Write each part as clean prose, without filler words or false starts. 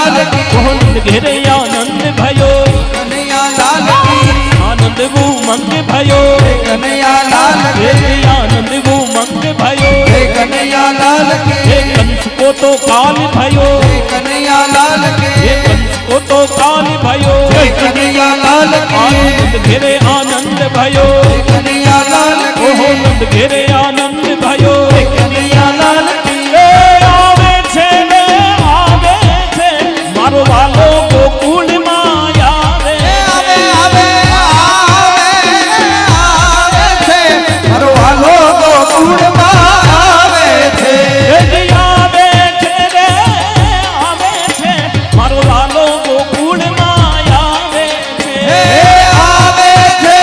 लाल की नंद घेरे आनंद भयो कन्हैया लाल की आनंद उमंग भयो कन्हैया लाल की आनंद उमंग भयो कन्हैया लाल की कंस को तो काल भयो कन्हैया लाल की कंस को तो काल भयो कन्हैया लाल की आनंद घेरे आनंद भयो कन्हैया लाल की ओहो नंद घेरे आनंद भयो कन्हैया लाल की आवे छे ने आवे छे मारो वालो गोकुल માં આવે आवे आवे आवे छे मारो वालो गोकुल માં આવે છે આવે છે રે આવે છે મારો વાલો ગોકુળ માં આવે છે આવે છે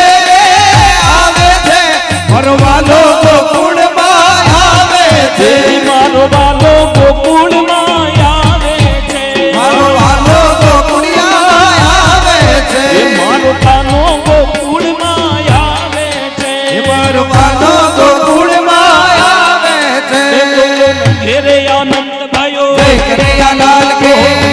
મારો વાલો ગોકુળ માં આવે છે મારો વાલો ગોકુળ માં આવે છે મારો વાલો ગોકુળિયા આવે છે મારો કાનો ગોકુળ માં આવે છે મારો વાલો ગોકુળ માં આવે છે ઘેરે આનંદ भयो જય કનૈયા લાલ કે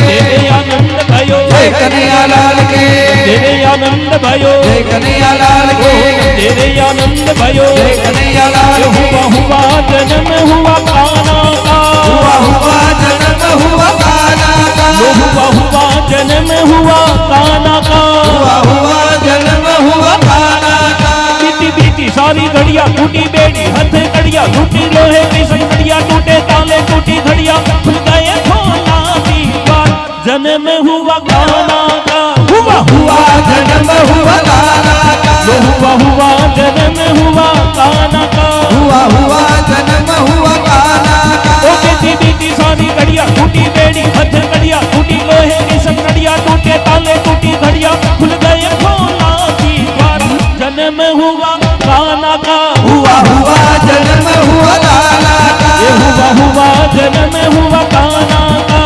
ઘેરે આનંદ भयो જય કનૈયા લાલ કે ઘેરે આનંદ भयो જય કનૈયા લાલ કે ઘેરે આનંદ भयो જય કનૈયા લાલ हुआ हुआ जन्म हुआ काना का हुआ जन्म हुआ काना का हुआ हुआ जन्म हुआ काना का हुआ जन्म हुआ काना का बीती बीती सारी घड़िया टूटी बेड़ी हथ घड़िया टूटी लोहे की संगड़िया टूटे ताले टूटी घड़िया खुल गए खोला दीवार जन्म हुआ काना का हुआ जन्म हुआ काना का हुआ हुआ जन्म हुआ काना का हुआ जन्म हुआ काना का ओ बीती बीती सारी घड़िया टूटी बेड़ी हथ घड़िया टूटी लोहे की संगड़िया टूटे ताले टूटी घड़िया खुल गए खोला दीवार जन्म हुआ काना का हुआ जन्म हुआ काना का हुआ जन्म हुआ काना का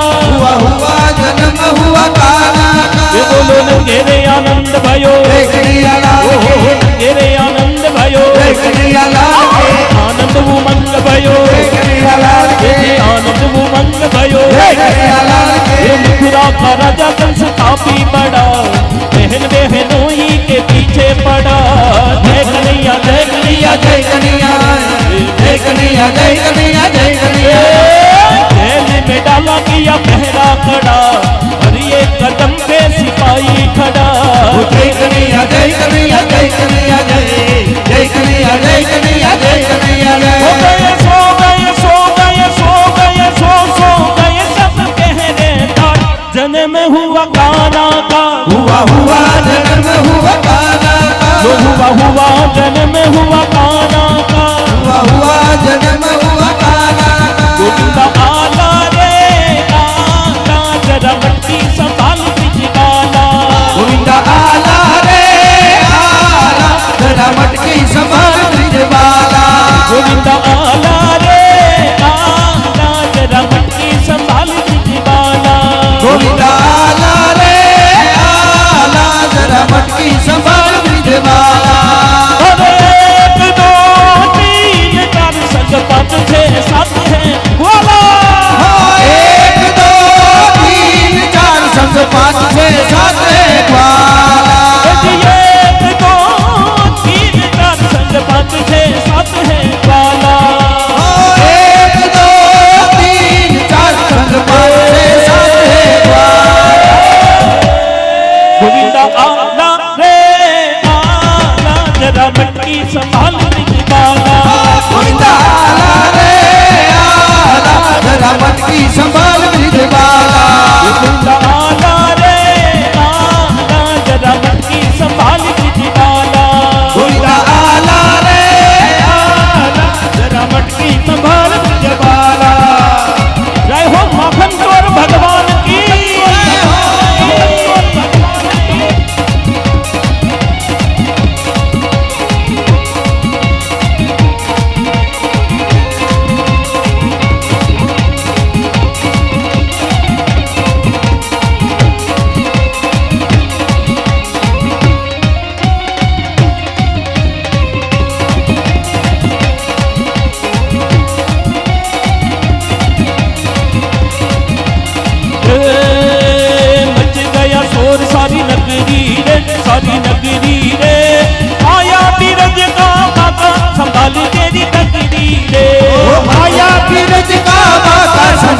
हुआ जन्म हुआ काना का ये बोलो न घेरे आनंद भयो जय कन्हैया लाल के घेरे आनंद भयो जय कन्हैया लाल के आनंद उमंग भयो जय कन्हैया लाल के आनंद उमंग भयो जय कन्हैया लाल के ये मथुरा का राजा कंस काफी बड़ा बहन बहनों ही के पीछे पड़ा जय कन्हैया जय कन्हैया जय कन्हैया जय कन्हैया जय कन्हैया जय कन्हैया जेल में डाला किया पहरा खड़ा और ये कदम पे सिपाही खड़ा जय कन्हैया जय कन्हैया जय कन्हैया जय कन्हैया जय कन्हैया जय कन्हैया हो गए सो गए सो गए सो गए सो गए सब पहरेदार जन्म हुआ काना का हुआ जन्म हुआ काना का हुआ जन्म हुआ काना का हुआ जन्म हुआ काना का गोविंदा आला रे आला जरा मट्टी संभाल पिचकाला गोविंदा आला रे आला जरा मटकी संभाल ब्रिजवाला गोविंदा आला रे आला जरा मटकी संभाल पिचकाला गोविंदा आला रे आला जरा मटकी संभाल ब्रिजवाला अरे एक दो तीन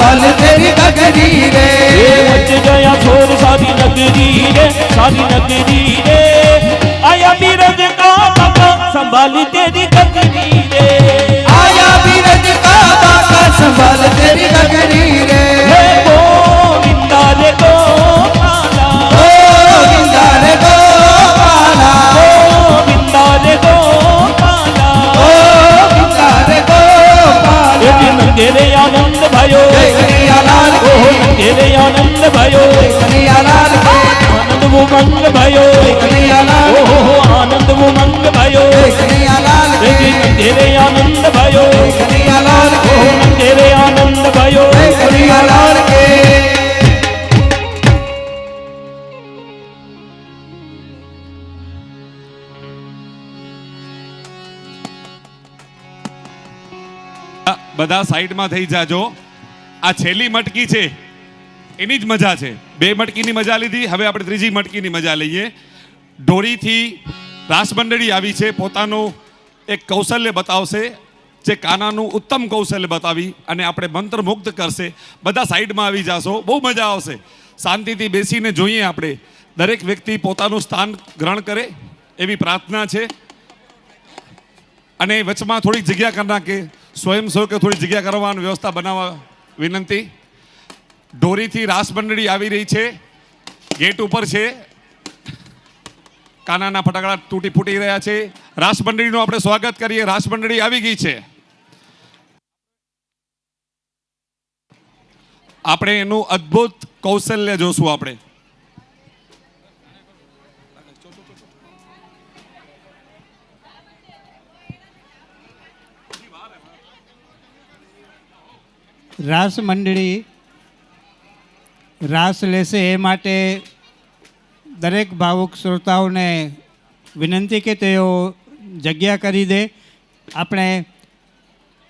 संभाल तेरी गगरी रे ये मच गया शोर सारी नगरी रे, सारी नगरी रे। आया बीरज का बाबा संभाल तेरी गगरी रे। आया बीरज का बाका संभाल तेरी गगरी रे हे गोविंदा रे गोपाला, गोविंदा रे गोपाला गोविंदा रे गोपाला। गोविंदा रे गोपाला एक नंगेरे आनंद भयो, जय कन्हैया लाल की ओहो नंगेरे आनंद भयो, जय कन्हैया लाल की आनंद उमंग भयो, जय कन्हैया लाल की ओहो आनंद उमंग भयो। जय कन्हैया लाल की एक नंगेरे आनंद भयो, जय कन्हैया लाल की ओहो नंगेरे आनंद भयो। जय कन्हैया लाल की બધા સાઈડમાં થઈ જાજો. આ છેલ્લી મટકી છે એની જ મજા છે. બે મટકીની મજા લીધી, હવે આપણે ત્રીજી મટકીની મજા લઈએ. ઢોરીથી રાસ મંડળી આવી છે, પોતાનું એક કૌશલ્ય બતાવશે, જે કાનાનું ઉત્તમ કૌશલ્ય બતાવી અને આપણે મંત્રમુગ્ધ કરશે. બધા સાઈડમાં આવી જાશો, બહુ મજા આવશે. શાંતિથી બેસીને જોઈએ આપણે. દરેક વ્યક્તિ પોતાનું સ્થાન ગ્રહણ કરે એવી પ્રાર્થના છે. અને વચમાં થોડીક જગ્યા કરી નાખે, સ્વયંસેવકે થોડી જગ્યા કરવાની વ્યવસ્થા બનાવવા વિનંતી. ઢોરીથી રાસ મંડળી આવી રહી છે, ગેટ ઉપર છે. કાનાના ફટાકડા તૂટી ફૂટી રહ્યા છે. રાસ મંડળીનું આપણે સ્વાગત કરીએ. રાસ મંડળી આવી ગઈ છે. આપણે એનું અદ્ભુત કૌશલ્ય જોશું. આપણે રાસ મંડળી રાસ લેશે એ માટે દરેક ભાવુક શ્રોતાઓને વિનંતી કે તેઓ જગ્યા કરી દે. આપણે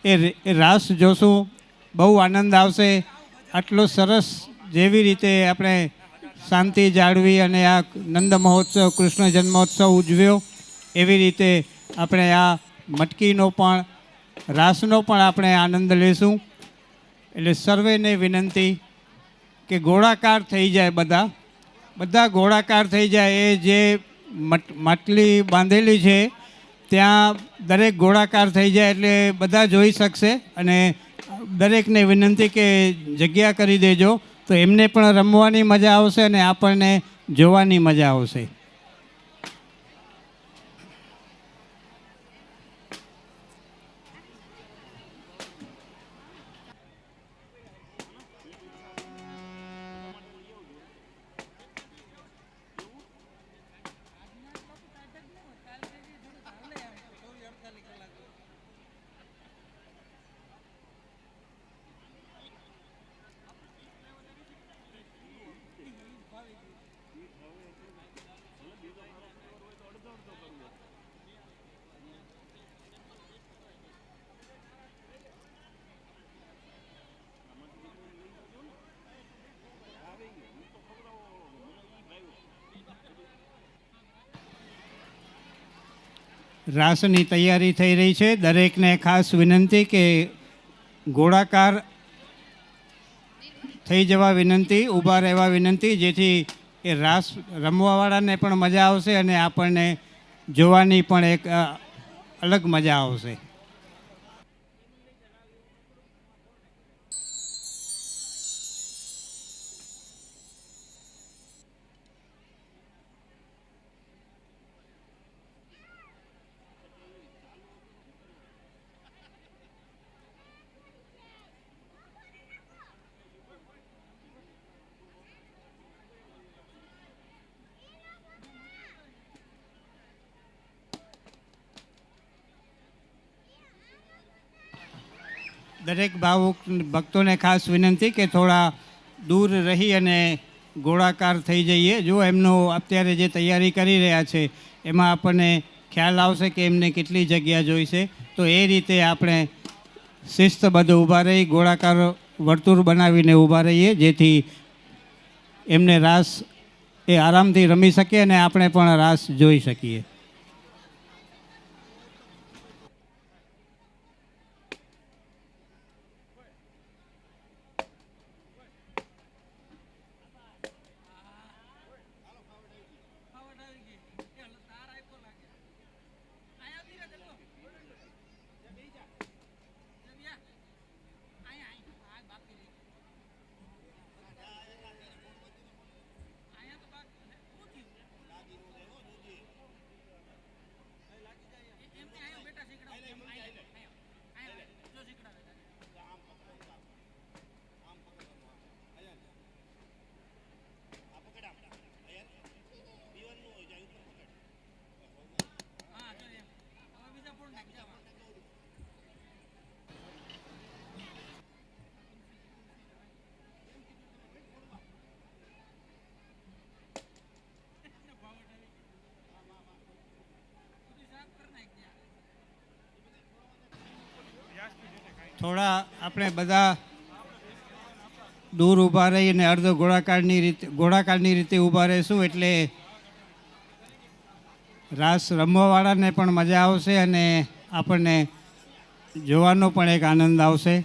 એ રાસ જોશું, બહુ આનંદ આવશે. આટલો સરસ જેવી રીતે આપણે શાંતિ જાળવી અને આ નંદ મહોત્સવ, કૃષ્ણ જન્મોત્સવ ઉજવ્યો, એવી રીતે આપણે આ મટકીનો પણ, રાસનો પણ આપણે આનંદ લેશું. એટલે સર્વેને વિનંતી કે ગોળાકાર થઈ જાય, બધા ગોળાકાર થઈ જાય. એ જે માટલી બાંધેલી છે ત્યાં દરેક ગોળાકાર થઈ જાય એટલે બધા જોઈ શકશે. અને દરેકને વિનંતી કે જગ્યા કરી દેજો, તો એમને પણ રમવાની મજા આવશે અને આપણને જોવાની મજા આવશે. રાસની તૈયારી થઈ રહી છે. દરેકને ખાસ વિનંતી કે ગોળાકાર થઈ જવા વિનંતી, ઊભા રહેવા વિનંતી, જેથી એ રાસ રમવાવાળાને પણ મજા આવશે અને આપણને જોવાની પણ એક અલગ મજા આવશે. દરેક ભાવુક ભક્તોને ખાસ વિનંતી કે થોડા દૂર રહી અને ગોળાકાર થઈ જઈએ. જો એમનો અત્યારે જે તૈયારી કરી રહ્યા છે એમાં આપણને ખ્યાલ આવશે કે એમને કેટલી જગ્યા જોઈશે, તો એ રીતે આપણે શિસ્તબદ્ધ ઊભા રહી ગોળાકાર વર્તુળ બનાવીને ઊભા રહીએ, જેથી એમને રાસ એ આરામથી રમી શકે અને આપણે પણ રાસ જોઈ શકીએ. થોડા આપણે બધા દૂર ઊભા રહીને અર્ધ ગોળાકારની રીતે ઊભા રહીશું, એટલે રાસ રમવાવાળાને પણ મજા આવશે અને આપણને જોવાનો પણ એક આનંદ આવશે.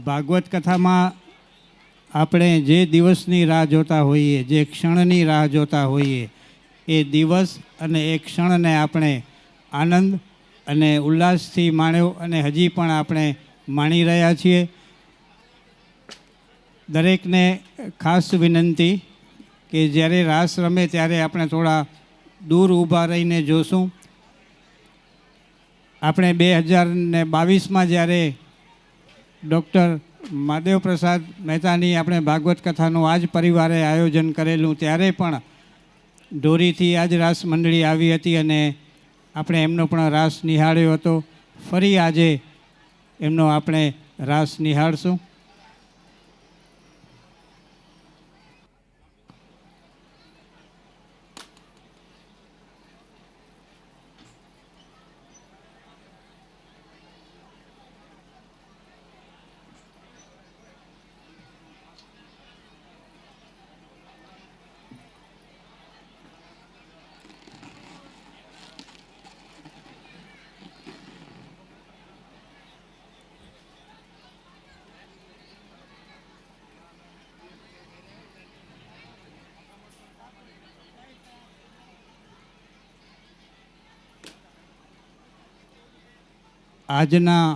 ભાગવત કથામાં આપણે જે દિવસની રાહ જોતા હોઈએ, જે ક્ષણની રાહ જોતા હોઈએ, એ દિવસ અને એ ક્ષણને આપણે આનંદ અને ઉલ્લાસથી માણ્યો અને હજી પણ આપણે માણી રહ્યા છીએ. દરેકને ખાસ વિનંતી કે જ્યારે રાસ રમે ત્યારે આપણે થોડા દૂર ઊભા રહીને જોશું. આપણે 2022માં જ્યારે ડૉક્ટર મહાદેવ પ્રસાદ મહેતાની આપણે ભાગવત કથાનું આજ પરિવારે આયોજન કરેલું, ત્યારે પણ ઢોરીથી આજ રાસ મંડળી આવી હતી અને આપણે એમનો પણ રાસ નિહાળ્યો હતો. ફરી આજે એમનો આપણે રાસ નિહાળશું. આજના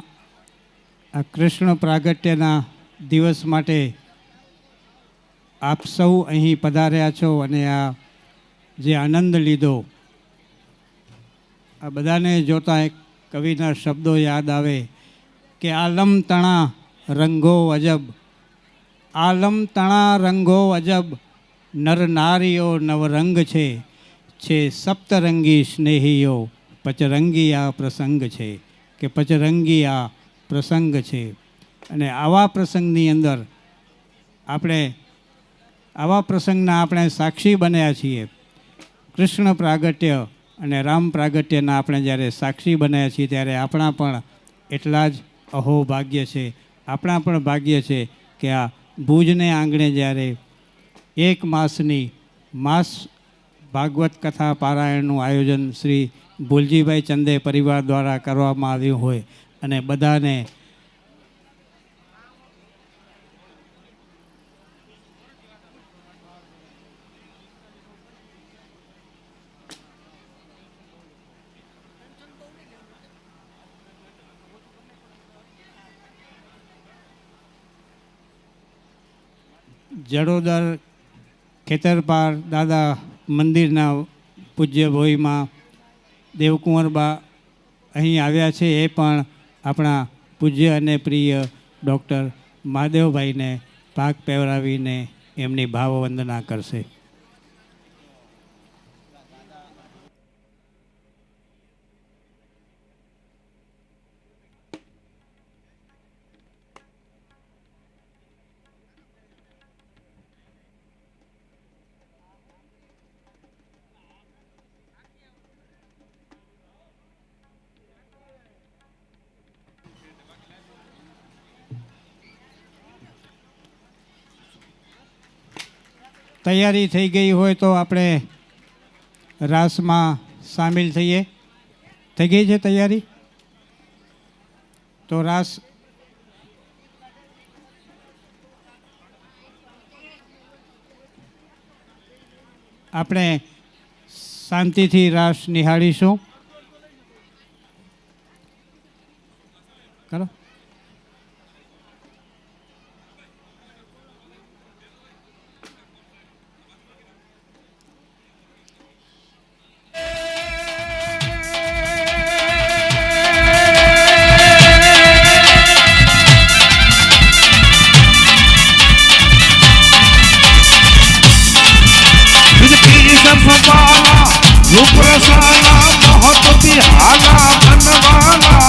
આ કૃષ્ણ પ્રાગટ્યના દિવસ માટે આપ સૌ અહીં પધાર્યા છો અને આ જે આનંદ લીધો, આ બધાને જોતાં એક કવિના શબ્દો યાદ આવે કે આલમ તણા રંગો અજબ, આલમ તણા રંગો અજબ, નર નારીઓ નવરંગ છે સપ્તરંગી સ્નેહીઓ, પચરંગી આ પ્રસંગ છે, કે પચરંગી આ પ્રસંગ છે. અને આવા પ્રસંગની અંદર આવા પ્રસંગના આપણે સાક્ષી બન્યા છીએ. કૃષ્ણ પ્રાગટ્ય અને રામ પ્રાગટ્યના આપણે જ્યારે સાક્ષી બન્યા છીએ ત્યારે આપણા પણ એટલા જ અહોભાગ્ય છે, આપણા પણ ભાગ્ય છે કે આ ભુજને આંગણે જ્યારે એક માસ ભાગવત કથા પારાયણનું આયોજન શ્રી ભુલજીભાઈ ચંદે પરિવાર દ્વારા કરવામાં આવ્યું હોય અને બધાને જડોદર ખેતરપાર દાદા મંદિરના પૂજ્ય ભોઈમાં દેવકુંવરબા અહીં આવ્યા છે. એ પણ આપણા પૂજ્ય અને પ્રિય ડૉક્ટર મહાદેવભાઈને પાક પહેરાવીને એમની ભાવવંદના કરશે. તૈયારી થઈ ગઈ હોય તો આપણે રાસમાં સામેલ થઈએ. થઈ ગઈ છે તૈયારી? તો રાસ આપણે શાંતિથી રાસ નિહાળીશું. કરો. રૂપરસાના મહત બિહાના મનવાના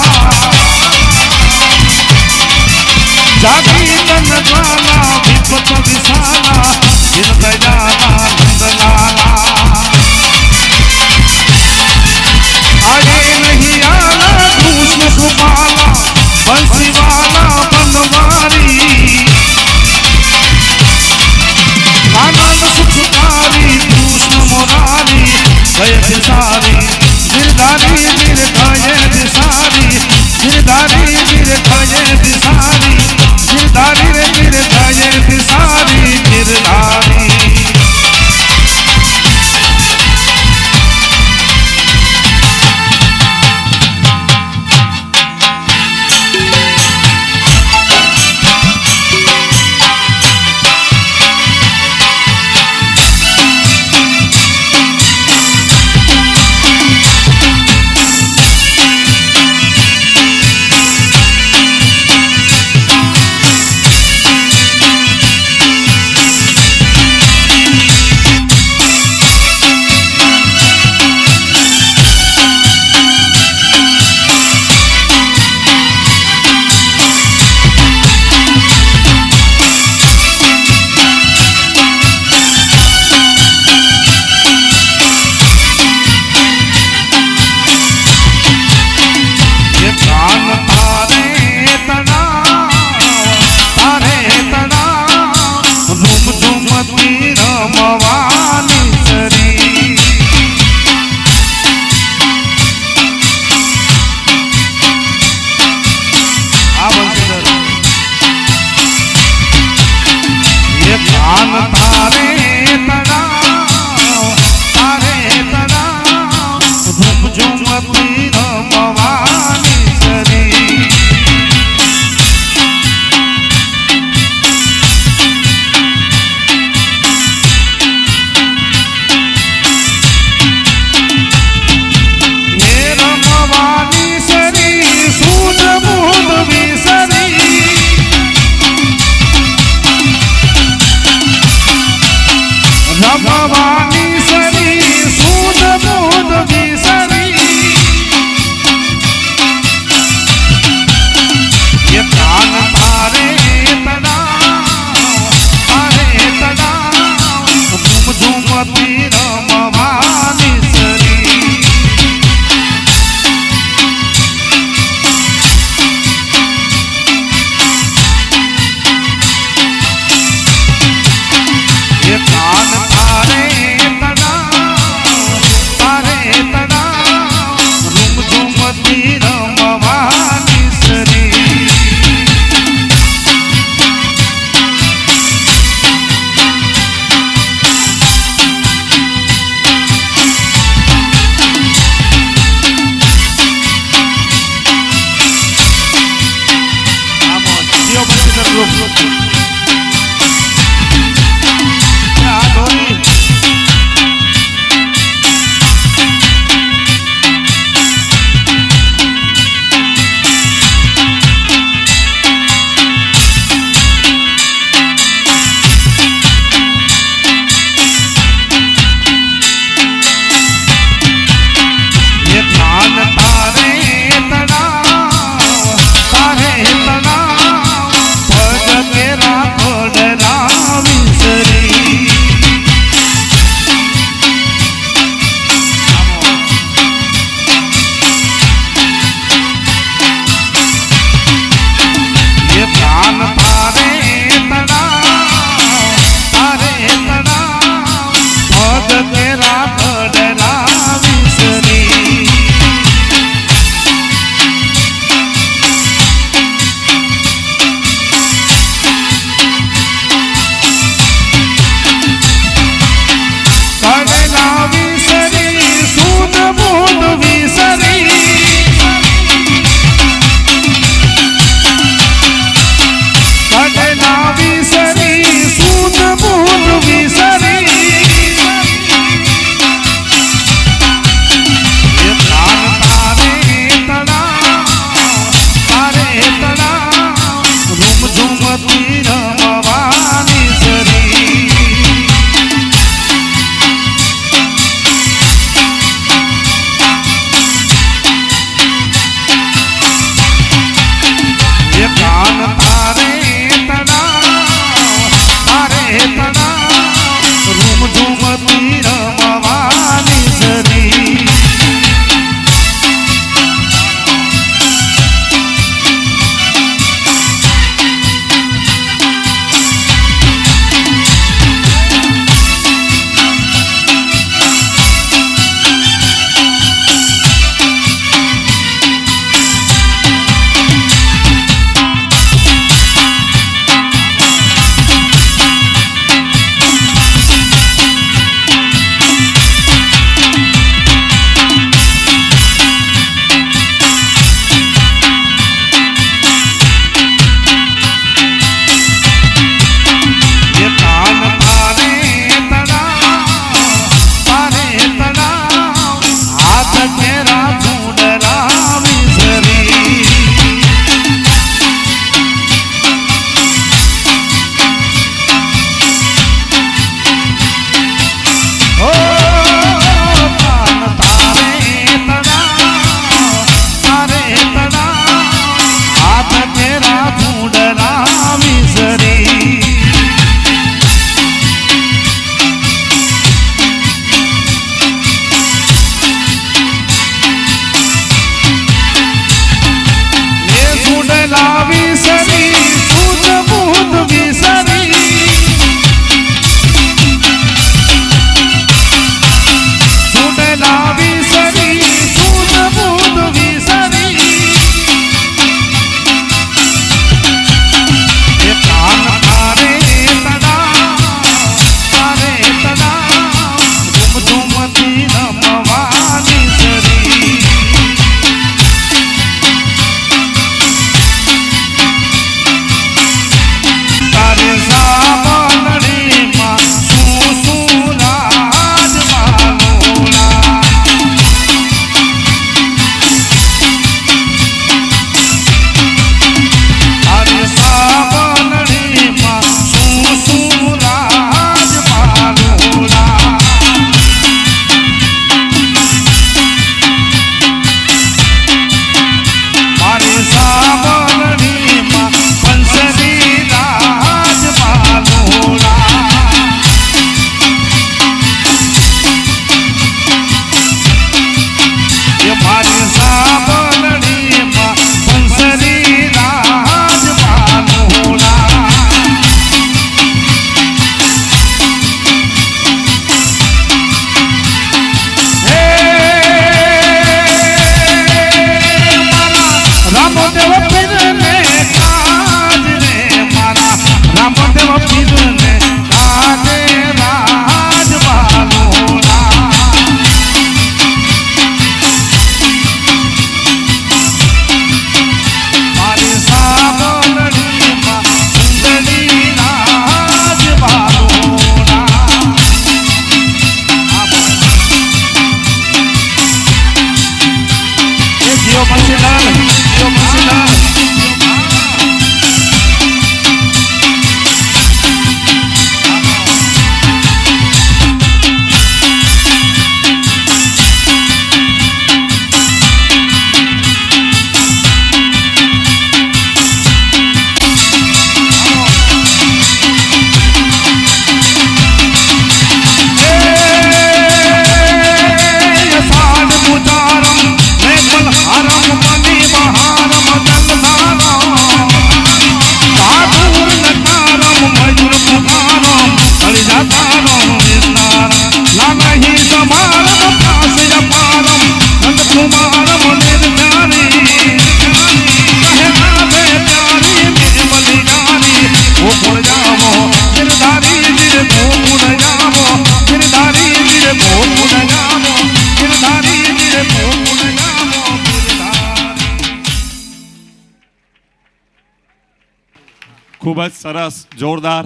ખૂબ જ સરસ જોરદાર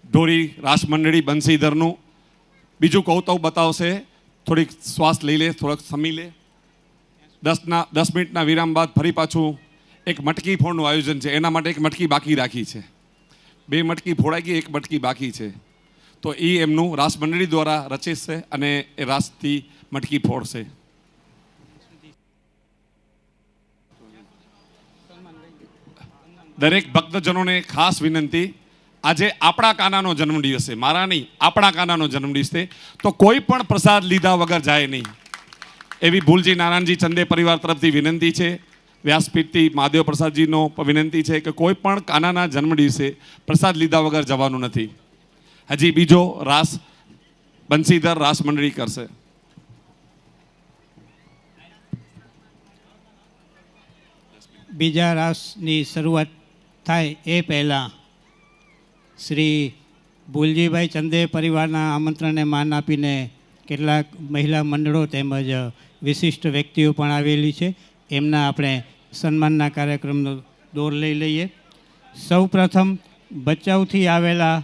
ઢોરી રાસ મંડળી બંસીધરનું બીજું કૌતવ બતાવશે. થોડીક શ્વાસ લઈ લે, થોડોક સમી લે. 10 મિનિટના વિરામ બાદ ફરી પાછું એક મટકી ફોડનું આયોજન છે. એના માટે એક મટકી બાકી રાખી છે. 2 મટકી ફોડાઈ ગઈ, 1 મટકી બાકી છે. તો એ એમનું રાસ મંડળી દ્વારા રચિત છે અને એ રાસથી મટકી ફોડશે. દરેક ભક્તજનોને ખાસ વિનંતી, આજે આપણા કાનાનો જન્મદિવસ છે, મારા નહીં, આપણા કાનાનો જન્મદિવસ છે. તો કોઈ પણ પ્રસાદ લીધા વગર જાય નહીં એવી ભૂલજી નારાયણજી ચંદે પરિવાર તરફથી વિનંતી છે. વ્યાસપીઠથી મહાદેવ પ્રસાદજીનો વિનંતી છે કે કોઈ પણ કાનાના જન્મદિવસે પ્રસાદ લીધા વગર જવાનું નથી. હજી બીજો રાસ બંસીધર રાસ મંડળી કરશે. બીજા રાસની શરૂઆત થાય એ પહેલાં શ્રી ભૂલજીભાઈ ચંદે પરિવારના આમંત્રણને માન આપીને કેટલાક મહિલા મંડળો તેમજ વિશિષ્ટ વ્યક્તિઓ પણ આવેલી છે. એમના આપણે સન્માનના કાર્યક્રમનો દોર લઈ લઈએ. સૌ પ્રથમ ભચાઉથી આવેલા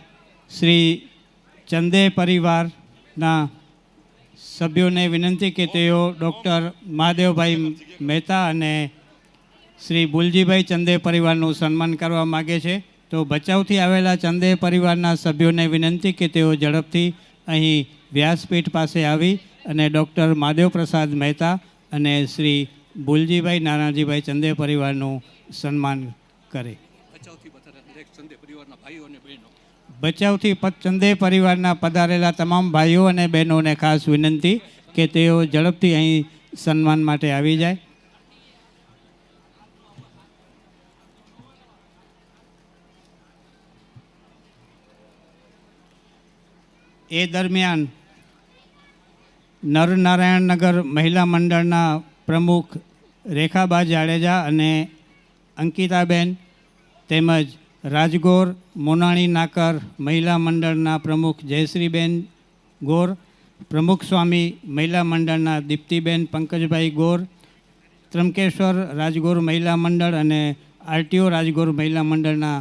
શ્રી ચંદે પરિવારના સભ્યોને વિનંતી કે તેઓ ડૉક્ટર મહાદેવભાઈ મહેતા અને શ્રી ભૂલજીભાઈ ચંદે પરિવારનું સન્માન કરવા માગે છે. તો ભચાઉથી આવેલા ચંદે પરિવારના સભ્યોને વિનંતી કે તેઓ ઝડપથી અહીં વ્યાસપીઠ પાસે આવી અને ડૉક્ટર મહાદેવ પ્રસાદ મહેતા અને શ્રી ભૂલજીભાઈ નારાયણજીભાઈ ચંદે પરિવારનું સન્માન કરે. ભચાઉથી ચંદે પરિવારના પધારેલા તમામ ભાઈઓ અને બહેનોને ખાસ વિનંતી કે તેઓ ઝડપથી અહીં સન્માન માટે આવી જાય. એ દરમિયાન નરનારાયણનગર મહિલા મંડળના પ્રમુખ રેખાબા જાડેજા અને અંકિતાબેન તેમજ રાજગોર મોનાણી નાકર મહિલા મંડળના પ્રમુખ જયશ્રીબેન ગોર, પ્રમુખ સ્વામી મહિલા મંડળના દીપ્તિબેન પંકજભાઈ ગોર, ત્રંકેશ્વર રાજગોર મહિલા મંડળ અને આરટીઓ રાજગોર મહિલા મંડળના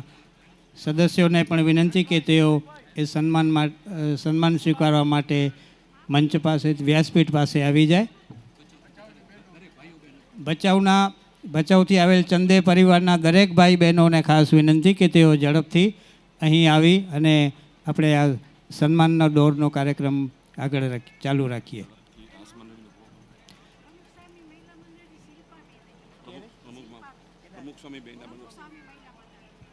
સદસ્યોને પણ વિનંતી કે તેઓ એ સન્માન સ્વીકારવા માટે મંચ પાસે વ્યાસપીઠ પાસે આવી જાય. ભચાઉથી આવેલ ચંદે પરિવારના દરેક ભાઈ બહેનોને ખાસ વિનંતી કે તેઓ ઝડપથી અહીં આવી અને આપણે આ સન્માનનો દોરનો કાર્યક્રમ આગળ ચાલુ રાખીએ.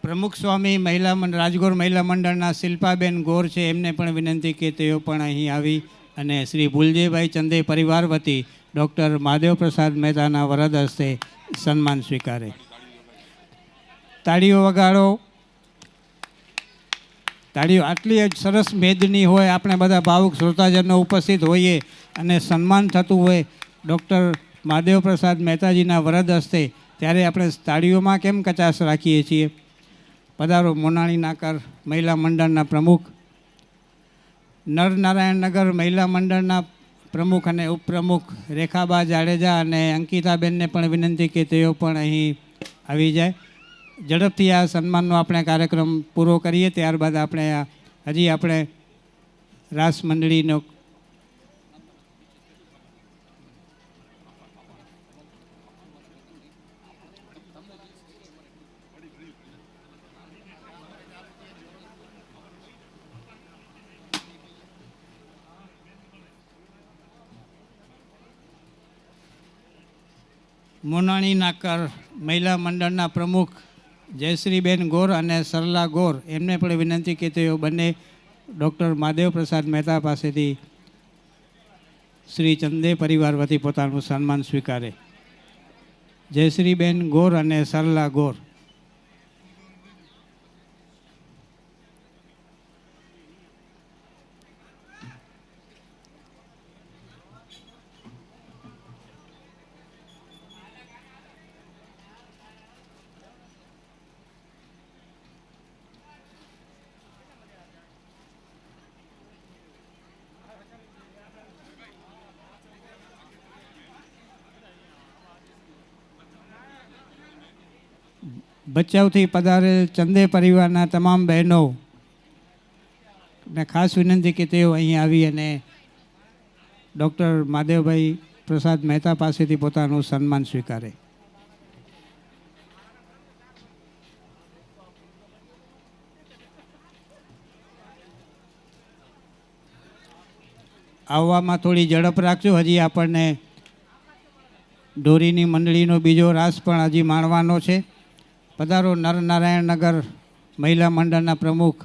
પ્રમુખ સ્વામી મહિલા મંડળ રાજગોર મહિલા મંડળના શિલ્પાબેન ગોર છે, એમને પણ વિનંતી કે તેઓ પણ અહીં આવી અને શ્રી ભૂલજીભાઈ ચંદે પરિવાર વતી ડૉક્ટર મહાદેવ પ્રસાદ મહેતાના વરદ હસ્તે સન્માન સ્વીકારે. તાળીઓ વગાડો. તાળીઓ આટલી સરસ મેદની હોય, આપણે બધા ભાવુક શ્રોતાજનો ઉપસ્થિત હોઈએ અને સન્માન થતું હોય ડૉક્ટર મહાદેવ પ્રસાદ મહેતાજીના વરદ હસ્તે, ત્યારે આપણે તાળીઓમાં કેમ કચાશ રાખીએ છીએ. પધારો. મોનાણી નાકર મહિલા મંડળના પ્રમુખ, નરનારાયણનગર મહિલા મંડળના પ્રમુખ અને ઉપપ્રમુખ રેખાબા જાડેજા અને અંકિતાબેનને પણ વિનંતી કે તેઓ પણ અહીં આવી જાય. ઝડપથી આ સન્માનનો આપણે કાર્યક્રમ પૂરો કરીએ. ત્યારબાદ આપણે રાસ મંડળીનો મોનાણી નાકર મહિલા મંડળના પ્રમુખ જયશ્રીબેન ગોર અને સરલા ગોર, એમને પણ વિનંતી કે તેઓ બંને ડૉક્ટર મહાદેવ પ્રસાદ મહેતા પાસેથી શ્રી ચંદે પરિવાર વતી પોતાનું સન્માન સ્વીકારે. જયશ્રીબેન ગોર અને સરલા ગોર. ભચાઉથી પધારેલ ચંદે પરિવારના તમામ બહેનો ને ખાસ વિનંતી કે તેઓ અહીં આવી અને ડૉક્ટર માધવભાઈ પ્રસાદ મહેતા પાસેથી પોતાનું સન્માન સ્વીકારે. આવવામાં થોડી ઝડપ રાખજો. હજી આપણને ઢોરીની મંડળીનો બીજો રાસ પણ હજી માણવાનો છે. પધારો નરનારાયણનગર મહિલા મંડળના પ્રમુખ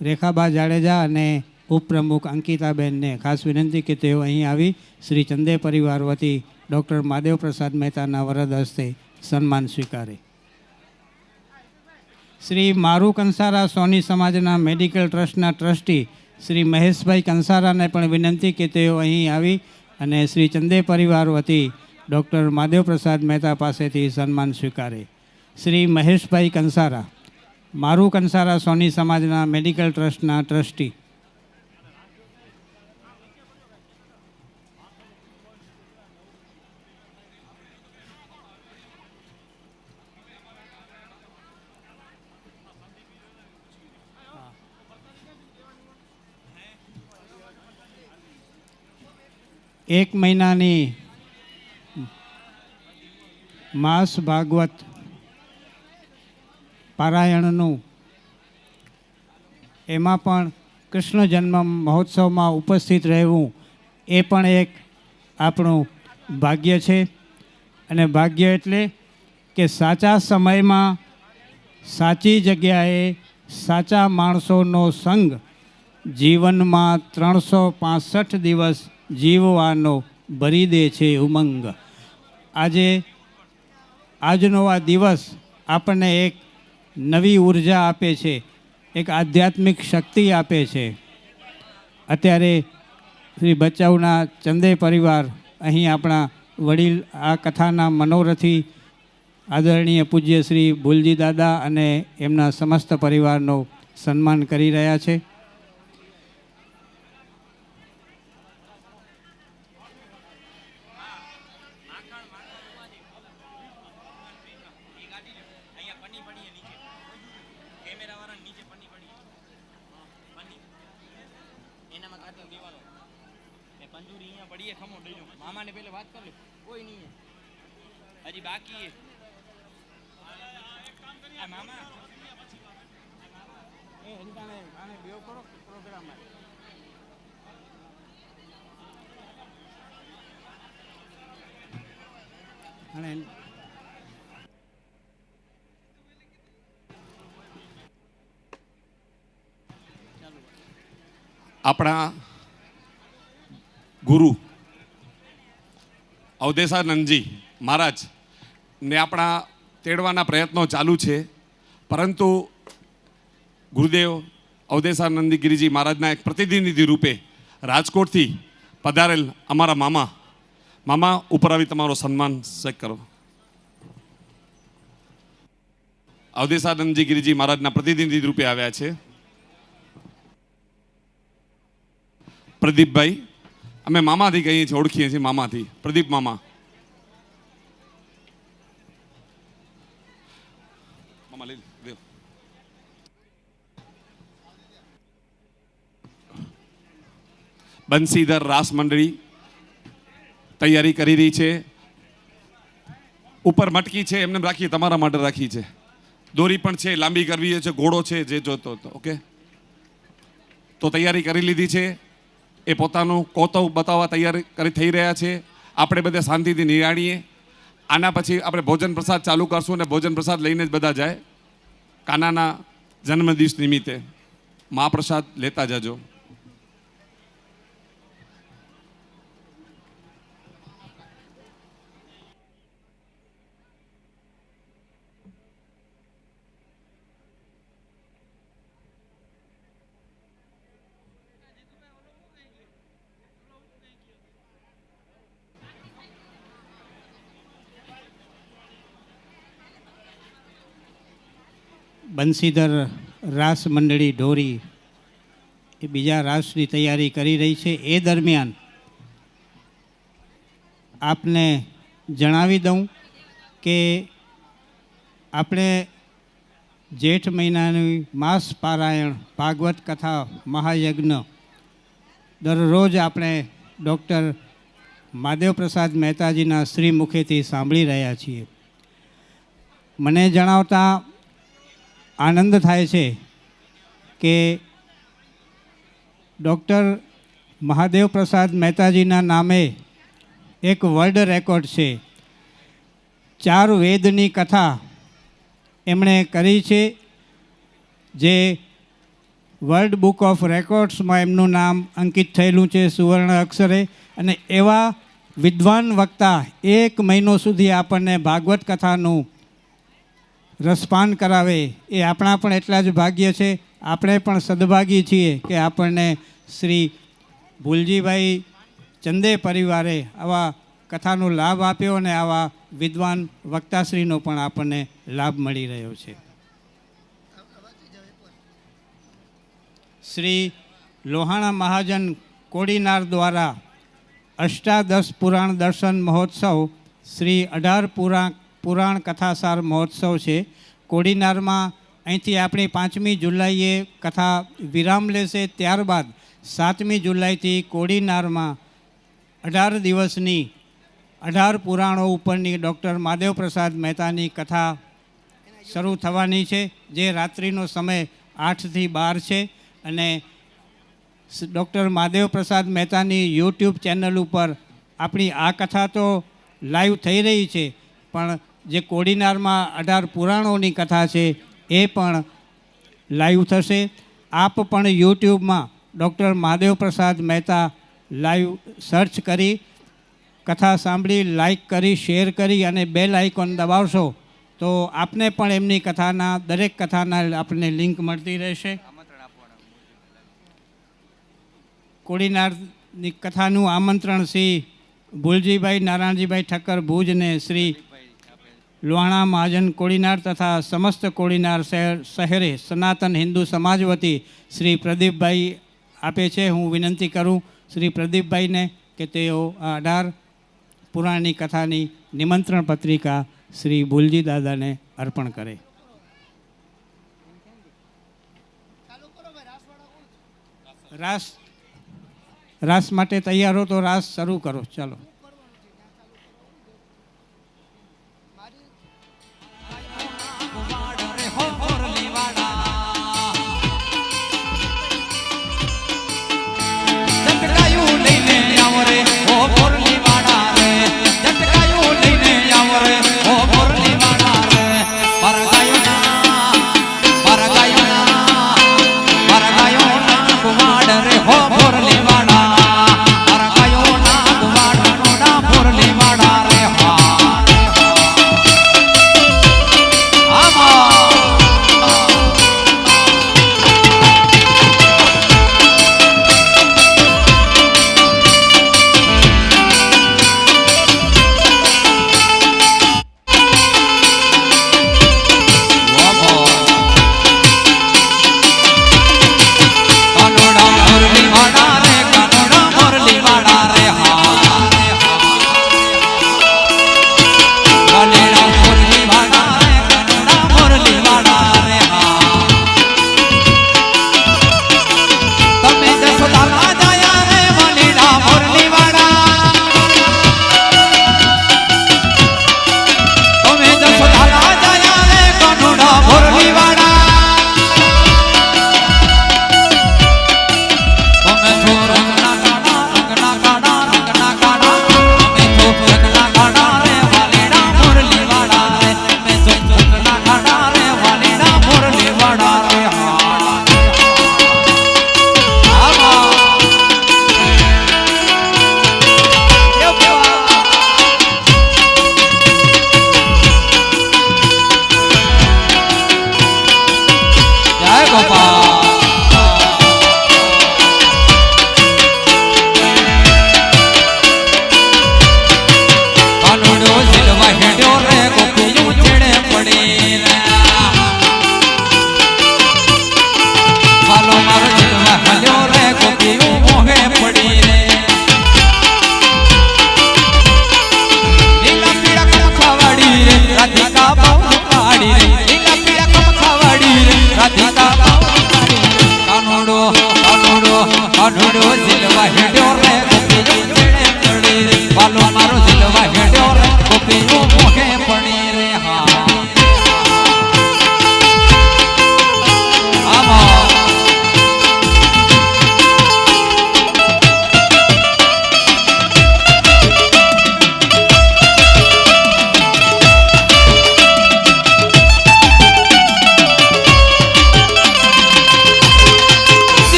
રેખાબા જાડેજા અને ઉપપ્રમુખ અંકિતાબેનને ખાસ વિનંતી કે તેઓ અહીં આવી શ્રી ચંદે પરિવાર વતી ડૉક્ટર માધવ પ્રસાદ મહેતાના વરદ હસ્તે સન્માન સ્વીકારે. શ્રી મારુ કંસારા સોની સમાજના મેડિકલ ટ્રસ્ટના ટ્રસ્ટી શ્રી મહેશભાઈ કંસારાને પણ વિનંતી કે તેઓ અહીં આવી અને શ્રી ચંદે પરિવાર વતી ડૉક્ટર માધવ પ્રસાદ મહેતા પાસેથી સન્માન સ્વીકારે. શ્રી મહેશભાઈ કંસારા, મારુ કંસારા સોની સમાજના મેડિકલ ટ્રસ્ટના ટ્રસ્ટી. એક મહિનાની માસ ભાગવત પારાયણનું એમાં પણ કૃષ્ણ જન્મ મહોત્સવમાં ઉપસ્થિત રહેવું એ પણ એક આપણું ભાગ્ય છે. અને ભાગ્ય એટલે કે સાચા સમયમાં સાચી જગ્યાએ સાચા માણસોનો સંગ જીવનમાં 365 દિવસ જીવવાનો ભરી દે છે ઉમંગ. આજનો આ દિવસ આપણને એક નવી ઉર્જા આપે છે, એક આધ્યાત્મિક શક્તિ આપે છે. અત્યારે શ્રી ભચાઉના ચંદે પરિવાર અહીં આપણા વડીલ આ કથાના મનોરથી આદરણીય પૂજ્ય શ્રી ભુલજી દાદા અને એમના સમસ્ત પરિવારનો સન્માન કરી રહ્યા છે. મામાને પહેલે વાત કરી લે, કોઈ નહીં હજી બાકી આ મામા એ હંતાને આને બેવ કરો પ્રોગ્રામમાં. અને આપણા ગુરુ અવધેશાનંદજી મહારાજ ને આપણા તેડવાના પ્રયત્નો ચાલુ છે, પરંતુ ગુરુદેવ અવધેશાનંદી ગિરિજી મહારાજના એક પ્રતિનિધિ રૂપે રાજકોટથી પધારેલ અમારા મામા ઉપર આવી તમારો સન્માન ચેક કરો. અવધેશાનંદજી ગિરિજી મહારાજના પ્રતિનિધિ રૂપે આવ્યા છે પ્રદીપભાઈ. અમે મામાથી કહીએ છીએ, ઓળખીએ છીએ મામાથી. પ્રદીપ મામા. મામા લઈ લે. બંસીધર રાસ મંડળી તૈયારી કરી રહી છે. ઉપર મટકી છે એમને રાખીએ, તમારા માટે રાખી છે. દોરી પણ છે, લાંબી કરવી છે, ઘોડો છે, જે જોતો હતો. ઓકે, તો તૈયારી કરી લીધી છે. એ પોતાનું કૌતવ બતાવવા તૈયાર થઈ રહ્યા છે. આપણે બધા શાંતિથી નિહાળીએ. આના પછી આપણે ભોજન પ્રસાદ ચાલુ કરશું અને ભોજન પ્રસાદ લઈને જ બધા જાય. કાનાના જન્મદિવસ નિમિત્તે મહાપ્રસાદ લેતા જજો. બંસીધર રાસ મંડળી ઢોરી એ બીજા રાસની તૈયારી કરી રહી છે. એ દરમિયાન આપને જણાવી દઉં કે આપણે જેઠ મહિનાની માસ પારાયણ ભાગવત કથા મહાયજ્ઞ દરરોજ આપણે ડૉક્ટર મહાદેવ પ્રસાદ મહેતાજીના શ્રી મુખેથી સાંભળી રહ્યા છીએ. મને જણાવતા આનંદ થાય છે કે ડૉક્ટર મહાદેવ પ્રસાદ મહેતાજીના નામે એક વર્લ્ડ રેકોર્ડ છે. 4 વેદની કથા એમણે કરી છે, જે વર્લ્ડ બુક ઓફ રેકોર્ડ્સમાં એમનું નામ અંકિત થયેલું છે સુવર્ણ અક્ષરે. અને એવા વિદ્વાન વક્તા 1 મહિનો સુધી આપણને ભાગવત કથાનું રસપાન કરાવે એ આપણા પણ એટલા જ ભાગ્ય છે. આપણે પણ સદભાગી છીએ કે આપણને શ્રી ભૂલજીભાઈ ચંદે પરિવારે આવા કથાનો લાભ આપ્યો અને આવા વિદ્વાન વક્તાશ્રીનો પણ આપણને લાભ મળી રહ્યો છે. શ્રી લોહાણા મહાજન કોડીનાર દ્વારા અષ્ટાદશ પુરાણ દર્શન મહોત્સવ શ્રી 18 પુરાણ કથાસાર મહોત્સવ છે. કોડીનારમાં અહીંથી આપણી 5મી જુલાઈએ કથા વિરામ લેશે. ત્યારબાદ 7મી જુલાઈથી કોડીનારમાં 18 દિવસની 18 પુરાણો ઉપરની ડૉક્ટર મહાદેવ પ્રસાદ મહેતાની કથા શરૂ થવાની છે, જે રાત્રિનો સમય 8 થી 12 છે. અને ડૉક્ટર મહાદેવ પ્રસાદ મહેતાની યુટ્યુબ ચેનલ ઉપર આપણી આ કથા તો લાઈવ થઈ રહી છે, પણ જે કોડીનારમાં 18 પુરાણોની કથા છે એ પણ લાઈવ થશે. આપ પણ યુટ્યુબમાં ડૉક્ટર મહાદેવ પ્રસાદ મહેતા લાઈવ સર્ચ કરી કથા સાંભળી, લાઈક કરી, શેર કરી અને બેલ આઇકોન દબાવશો તો આપને પણ એમની કથાના દરેક કથાના આપણને લિંક મળતી રહેશે. કોડીનારની કથાનું આમંત્રણ શ્રી ભૂલજીભાઈ નારાયણજીભાઈ ઠક્કર ભુજને શ્રી લોહાણા મહાજન કોડીનાર તથા સમસ્ત કોડીનાર શહેરે સનાતન હિન્દુ સમાજ વતી શ્રી પ્રદીપભાઈ આપે છે. હું વિનંતી કરું શ્રી પ્રદીપભાઈને કે તેઓ આ 18 પુરાણની કથાની નિમંત્રણ પત્રિકા શ્રી ભૂલજી દાદાને અર્પણ કરે. રાસ માટે તૈયાર હો તો રાસ શરૂ કરો. ચાલો. હો મોરલી વાડા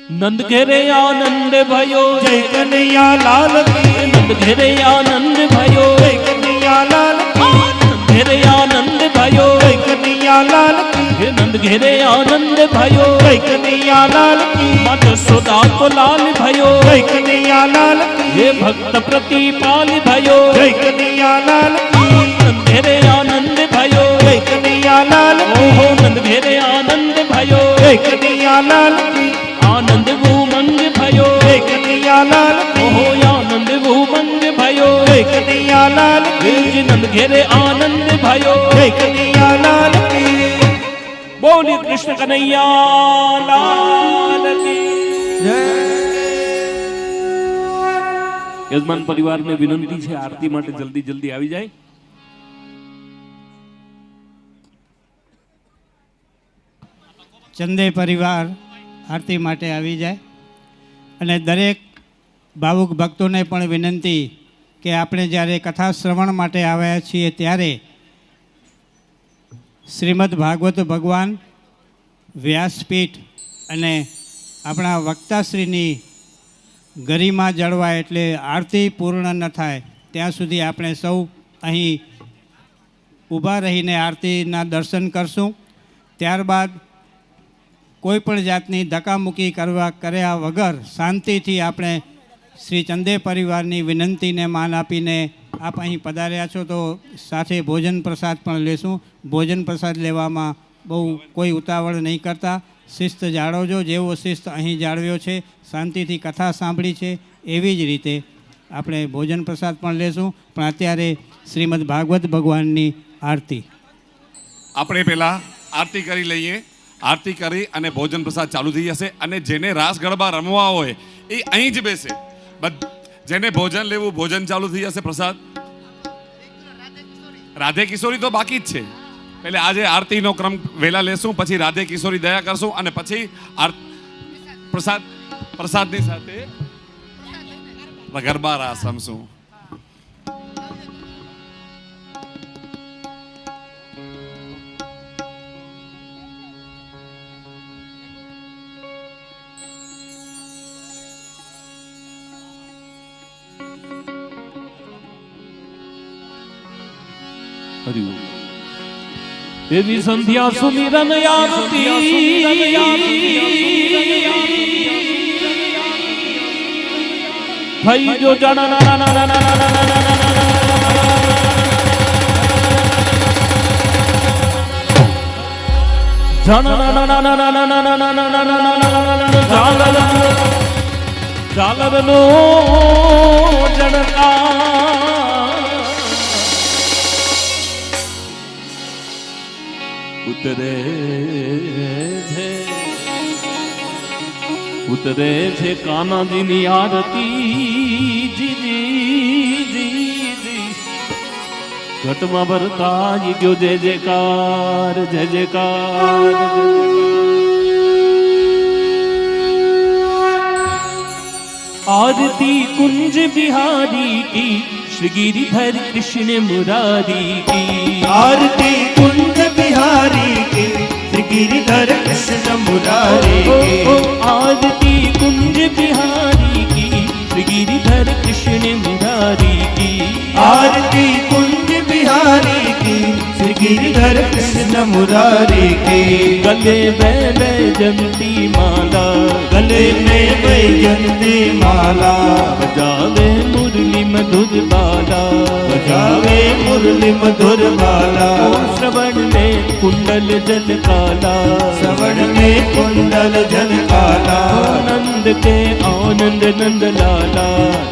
नंद घेरे आनंद भयो जय कन्हैया लाल की नंद घेरे आनंद भयो जय कन्हैया लाल की नंद घेरे आनंद भयो जय कन्हैया लाल की हे नंद घेरे आनंद भयो जय कन्हैया लाल की मात सोदा को लाल भयो जय कन्हैया लाल की हे भक्त प्रतिपाल भयो जय कन्हैया लाल की नंद घेरे आनंद भयो जय कन्हैया लाल की ओहो नंद घेरे आनंद भयो जय कन्हैया लाल की आनंद उमंग भयो जय कन्हैया लाल की ओहो आनंद उमंग भयो जय कन्हैया लाल की जी नंद घेरे आनंद भयो जय कन्हैया लाल की बोली कृष्ण कन्हैया लाल की યજમાન પરિવારને વિનંતી છે આરતી માટે જલ્દી જલ્દી આવી જાય. ચંદે પરિવાર આરતી માટે આવી જાય અને દરેક ભાવુક ભક્તોને પણ વિનંતી કે આપણે જ્યારે કથા શ્રવણ માટે આવ્યા છીએ ત્યારે શ્રીમદ ભાગવત ભગવાન વ્યાસપીઠ અને આપણા વક્તાશ્રીની ગરિમા જળવાય એટલે આરતી પૂર્ણ ન થાય ત્યાં સુધી આપણે સૌ અહીં ઊભા રહીને આરતીના દર્શન કરશું. ત્યારબાદ કોઈ પણ જાતની ધક્કામુક્કી કર્યા વગર શાંતિથી આપણે શ્રી ચંદે પરિવારની વિનંતીને માન આપીને આપ અહીં પધાર્યા છો તો સાથે ભોજન પ્રસાદ પણ લેશું. ભોજન પ્રસાદ લેવામાં બહુ કોઈ ઉતાવળ નહીં કરતા, શિસ્ત જાળવજો. જેવો શિસ્ત અહીં જાળવ્યો છે, શાંતિથી કથા સાંભળી છે, એવી જ રીતે આપણે ભોજન પ્રસાદ પણ લેશું. પણ અત્યારે શ્રીમદ ભાગવત ભગવાનની આરતી આપણે પહેલા આરતી કરી લઈએ. આરતી કરી અને ભોજન પ્રસાદ ચાલુ થઈ જશે. અને જેને રાસ ગરબા રમવા હોય એ અહીં જ બેસે. જેને ભોજન લેવું ભોજન ચાલુ થઈ જશે. પ્રસાદ રાધે કિશોરી તો બાકી જ છે. એટલે આજે આરતીનો ક્રમ વહેલા લેશું, પછી રાધે કિશોરી દયા કરશું અને પછી પ્રસાદની સાથે ગરબા રાસ રમશું. देवी संध्या सुमिरन आरती भाई जो जन झालर नो जनका उतरे छे कान्हाजी नी आरती जी जी जी जी घटमा भरता जी गयो जय जयकार जय जयकार आरती कुंज बिहारी की श्री गिरिधर कृष्ण मुरारी की आरती कुंज बिहारी की श्री गिरिधर कृष्ण मुरारी की आरती कुंज बिहारी की श्री गिरिधर कृष्ण मुरारी की आरती कुंज बिहारी की श्री गिरिधर कृष्ण मुरारी की गले में वैजंती माला गले में वैजंती माला बजावे मुरली मधुर बाला बजावे मुरली मधुर बाला श्रवण में कुंडल जल काला श्रवण में कुंडल जल काला नंद के आनंद नंद लाला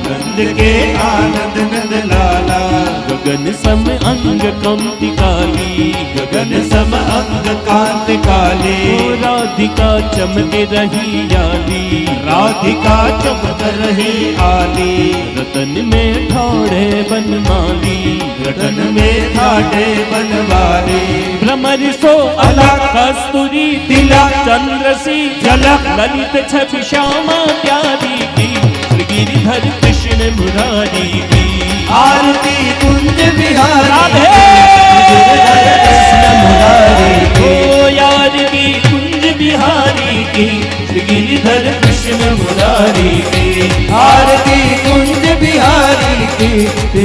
नंद के आनंद नंद लाला गगन सम अंग कंति काली गगन सम अंग कांत काले राधिका चमक रही याली राधिका चमक रही आली रतन में ठाड़े बनमाली रतन में ठाड़े बनवाली भ्रमर सो अलग कस्तूरी तिलक चंद्र सी झलक ललित छवि श्यामा प्यारी की श्री गिरिधर कृष्ण मुरारी की आरती कुंज बिहारी राधे कृष्ण मुरारी ओ यार की कुंज बिहारी की श्री गिरिधर कृष्ण कृष्ण मुरारी की, आरती कुंज बिहारी की,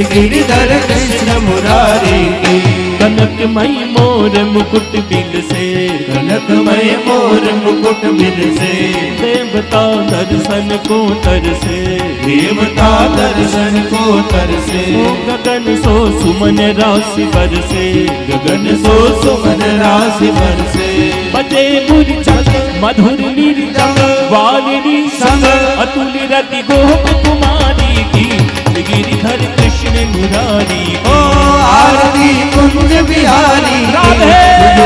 गिरधर कृष्ण मुरारी की। कनकमयी मोर मुकुट बिल से, कनकमय मोर मुकुट बिल से, देवता दर्शन को तरसे, देवता दर्शन को तरसे। ओ गगन सो सुमन राशि बरसे, गगन सो सुमन राशि बरसे। बजे मुरचक मधुर निर्जम, वालिनी संग अतुल रति गोप कुमारी की, गिरिधर कृष्ण मुरारी की। ओ आरती कुंज बिहारी की, राधे।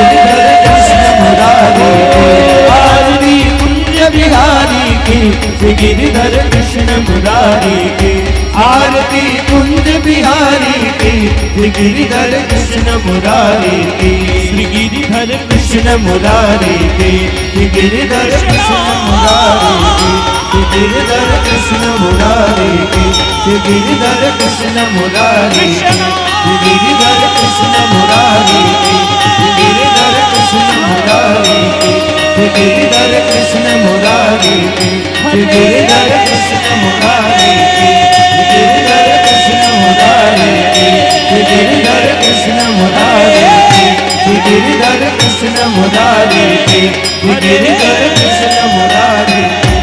गिरधर कृष्ण मुरारी की। आरती कुंज बिहारी की, गिरधर कृष्ण मुरारी की। आरती कुंज बिहारी की, गिरधर कृष्ण मुरारी की। श्री गिरिधर कृष्ण मुरारी की, गिरधर कृष्ण मुरारी की। गिरधर कृष्ण मुरारी की, गिरधर कृष्ण मुरारी की। गिरधर कृष्ण मुरारी की, गिरधर कृष्ण मुरारी की। गिरधर कृष्ण मुरारी की, गिरधर कृष्ण मुरारी की। गिरधर कृष्ण मुरारी की, गिरधर कृष्ण मुरारी की। गिरधर कृष्ण मुरारी की, गिरधर कृष्ण मुरारी की।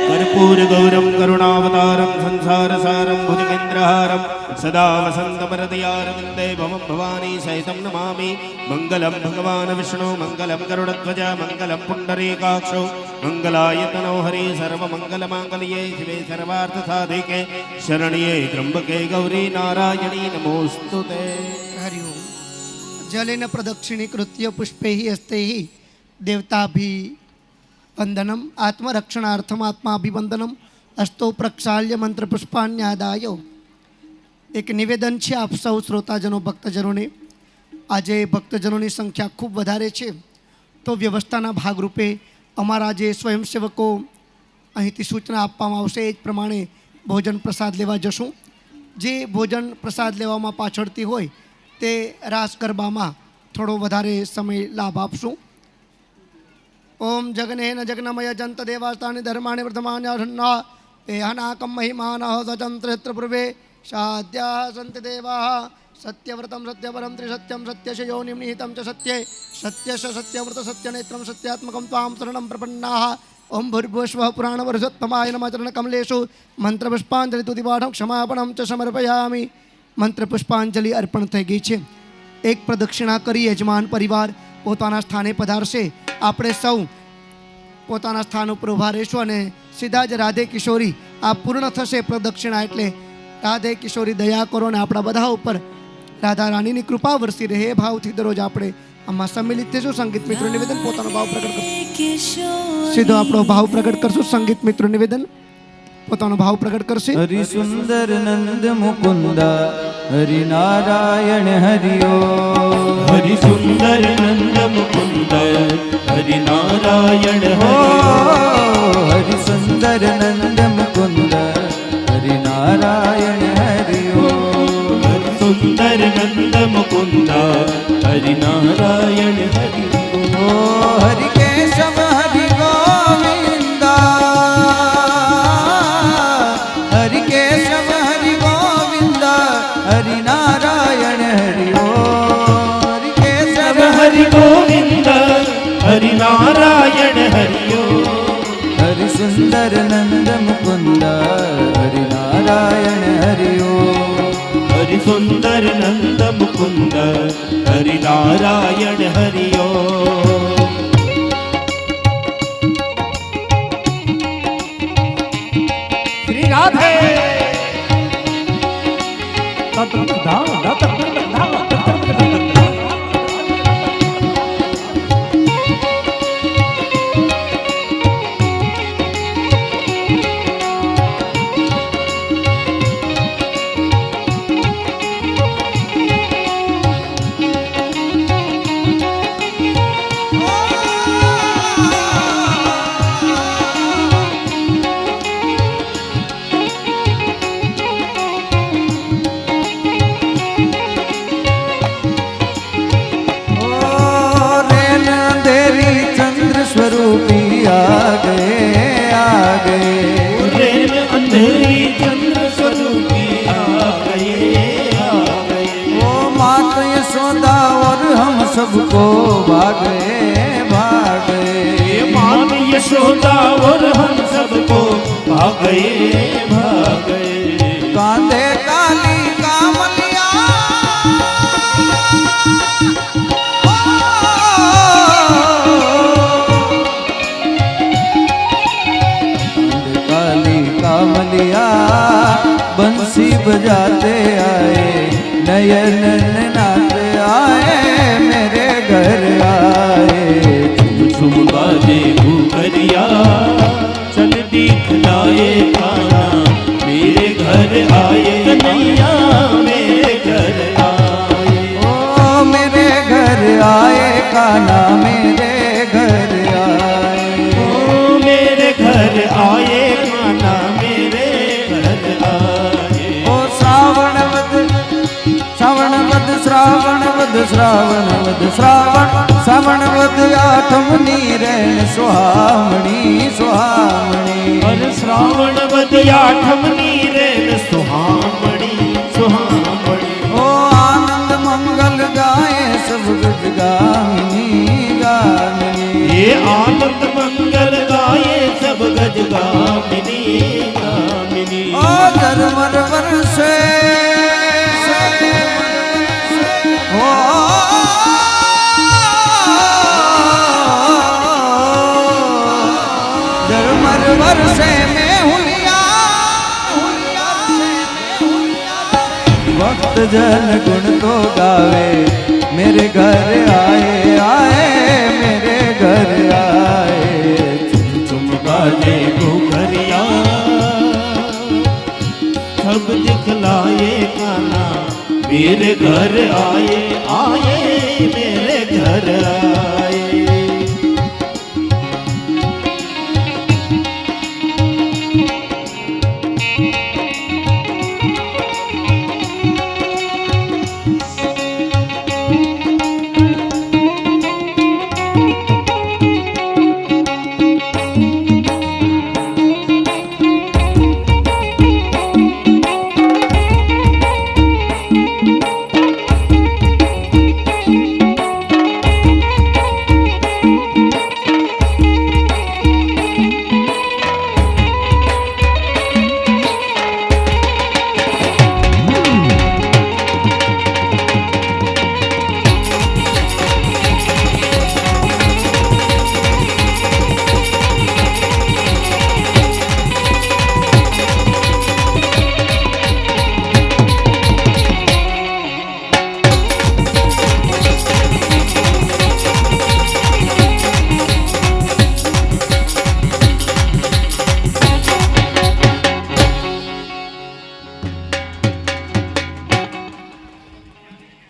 कर्पूर गौरम करुणावतारम संसार सारम भुजगेन्द्रहारम सदा वसन्तपरदयारविन्दे भवं भवानी सहितं नमामि। मङ्गलं भगवान् विष्णु मङ्गलं गरुडध्वज मङ्गलं पुण्डरीकाक्षो मङ्गलायतनो हरि सर्वमङ्गलमाङ्गल्ये शिवे सर्वार्थसाधिके शरण्ये त्र्यम्बके गौरी नारायणी नमोऽस्तुते। हरि ओम। जलेन प्रदक्षिणीकृत्य पुष्पैः हस्तैः देवताभिवन्दनम् आत्मरक्षणार्थम् आत्माभिवन्दनम् अस्तो प्रक्षाल्य मंत्र पुष्पाण्यादाय। એક નિવેદન છે આપ સૌ શ્રોતાજનો ભક્તજનોને, આજે ભક્તજનોની સંખ્યા ખૂબ વધારે છે, તો વ્યવસ્થાના ભાગરૂપે અમારા જે સ્વયંસેવકો અહીંથી સૂચના આપવામાં આવશે એ જ પ્રમાણે ભોજન પ્રસાદ લેવા જશું. જે ભોજન પ્રસાદ લેવામાં પાછળથી હોય તે રાસ ગરબામાં થોડો વધારે સમય લાભ આપશું. ઓમ જગનેન જગનમય જંત દેવાસ્તાની ધર્માણી પ્રથમાન્યા એહનાકમ મહિમાનઃ સ્વતંત્ર પૂર્વે સાધ્યા સંત દેવા સત્યવ્રતમ સત્યપરમ ત્રિસત્યમ સત્યશયો નિહિતમ ચ સત્યે સત્યશ સત્યવ્રત સત્યનેત્રમ સત્યાત્મકમ ત્વામ શરણમ પ્રપન્નાઃ. ઓમ ભૂર્ભુવસ્વઃ પુરાણવર્ષોત્તમાય નમઃ ચરણકમલેષુ મંત્રપુષ્પાંજલિ તુતિપાઠં ક્ષમાપણમ ચ સમર્પયામિ. મંત્રપુષ્પાંજલિ અર્પણ થઈ ગઈ છે. એક પ્રદક્ષિણા કરી યજમાન પરિવાર પોતાના સ્થાને પધારશે. આપણે સૌ પોતાના સ્થાન ઉપર ઊભા રહીશું અને સીધા જ રાધે કિશોરી આ પૂર્ણ થશે પ્રદક્ષિણા એટલે રાધે કિશોરી દયા કરો અને આપણા બધા ઉપર રાધા રાણીની કૃપા વરસી રહે એ ભાવથી દરરોજ આપણે આમાં સંમિલિત થઈશું. સંગીત મિત્રો નિવેદન પોતાનો ભાવ પ્રગટ કરશું. સીધો આપણો ભાવ પ્રગટ કરશું. સંગીત મિત્રો નિવેદન પોતાનો ભાવ પ્રગટ કરશે. હરિ સુંદર નંદ મુકુંદ હરિ નારાયણ હરિઓ. હરિ સુંદર નંદ મુકુંદ હરિ નારાયણ હો હરિ. હરિ સુંદર નંદ મુકુંદ હરિ નારાયણ હરિઓ. હરિ સુંદર નંદ મુકુંદ હરિ નારાયણ હરિ. હો હરિ કેશવ હરિ ગોવિંદ હરિ કેશવ હરિ ગોવિંદ હરિ નારાયણ હરિઓ. હરિ કેશવ હરિ ગોવિંદ હરિ નારાયણ હરિ. હરિ સુંદર નંદ મુકુંદ હરિ નારાયણ હરિઓ. હરિ સુંદર નંદ મુકુંદ હરિ નારાયણ હરિ. શ્રી રાધે. स्वरूपिया सबको भागे भागे। मान यशोदा और हम सबको भागे भागे। कांधे काली कामलिया कांधे काली कामलिया बंसी बजाते आए, नयन नाते आए, मेरे घर आए। झुम बाजे घुघरिया चल दिखलाए खाना, मेरे घर आए कन्हैया मेरे घर आए। ओ मेरे घर आए कान्हा मेरे घर आए। ओ मेरे घर आए खाना मेरे घर आए। ओ श्रावण वद श्रावण वद श्रावण वद श्रावण वद श्रावण वद आठमनी रैन सुहामणी सुहामणी। और श्रावण वद आठमनी रैन सुहामणी सुहामणी। ओ आनंद मंगल गाए सब गज गामिनी गामिनी। ये आनंद मंगल गाए सब गज गामिनी गामिनी। ओ धर्मर वर्षे ओ धर्मर वर्षे में हुलिया भक्त जन गुण तो गावे, मेरे घर आए आए मेरे घर आए। तुम बाजे घुघरिया सब दिखलाए खाना, मेरे घर आए आए मेरे घर आए।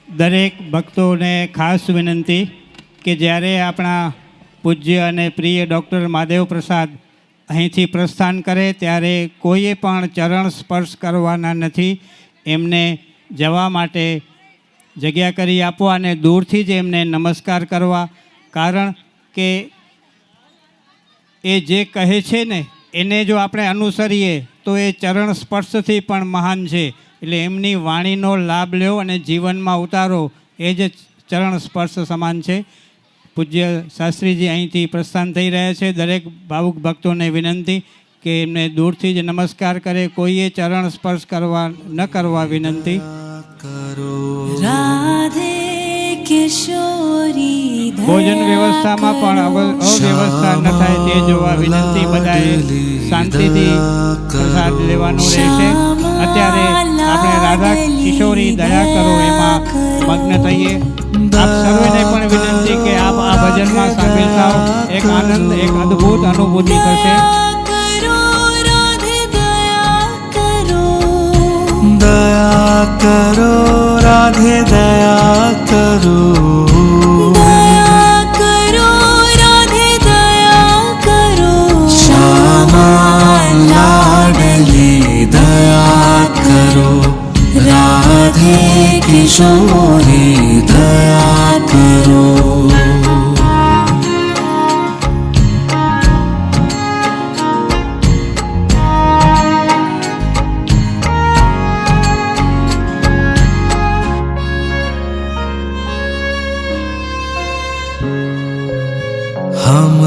દરેક ભક્તોને ખાસ વિનંતી કે જ્યારે આપણા પૂજ્ય અને પ્રિય ડૉક્ટર મહાદેવ પ્રસાદ અહીંથી પ્રસ્થાન કરે ત્યારે કોઈએ પણ ચરણ સ્પર્શ કરવાના નથી. એમને જવા માટે જગ્યા કરી આપવા અને દૂરથી જ એમને નમસ્કાર કરવા. કારણ કે એ જે કહે છે ને એને જો આપણે અનુસરીએ તો એ ચરણ સ્પર્શથી પણ મહાન છે. એટલે એમની વાણીનો લાભ લ્યો અને જીવનમાં ઉતારો, એ જ ચરણ સ્પર્શ સમાન છે. પૂજ્ય શાસ્ત્રીજી અહીંથી પ્રસ્થાન થઈ રહ્યા છે. દરેક ભાવુક ભક્તોને વિનંતી કે એમને દૂરથી જ નમસ્કાર કરે, કોઈએ ચરણ સ્પર્શ કરવા ન કરવા વિનંતી. ભોજન વ્યવસ્થામાં પણ અવ્યવસ્થા ન થાય તે જોવા વિનંતી. બધાએ શાંતિથી પ્રસાદ લેવાનું રહેશે. અત્યારે આપણે રાધા કિશોરી દયા કરો એમાં મગ્ન થઈએ. આપ સર્વેને પણ વિનંતી કે આપ આ ભજનમાં સામેલ થાઓ. એક આનંદ, એક અદ્ભુત અનુભૂતિ થશે. दया करो राधे दया करो, दया करो राधे दया करो, श्यामा लाडली दया करो, राधे किशोरी दया करो.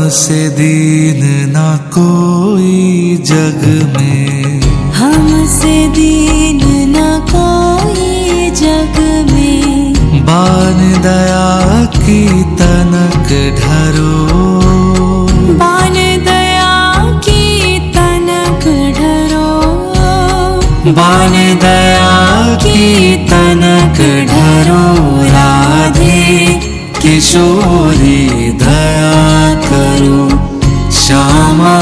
हमसे दीन ना कोई जग में, हमसे दीन न कोई जग में। बान दया की तनक ढरो, बान दया की तनक ढरो, बान दया की तनक ढरो। राधे किशोरी दया करो, श्यामा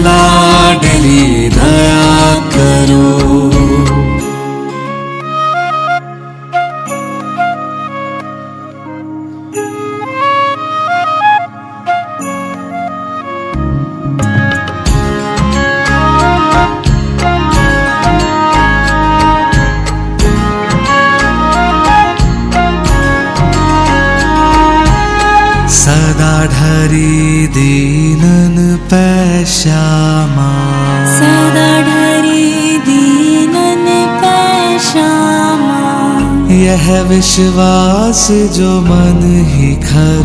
लाडली दया करो। सदा ढरी दीनन पै श्यामा, सदा ढरी दीनन पै श्यामा। यह विश्वास जो मन ही खर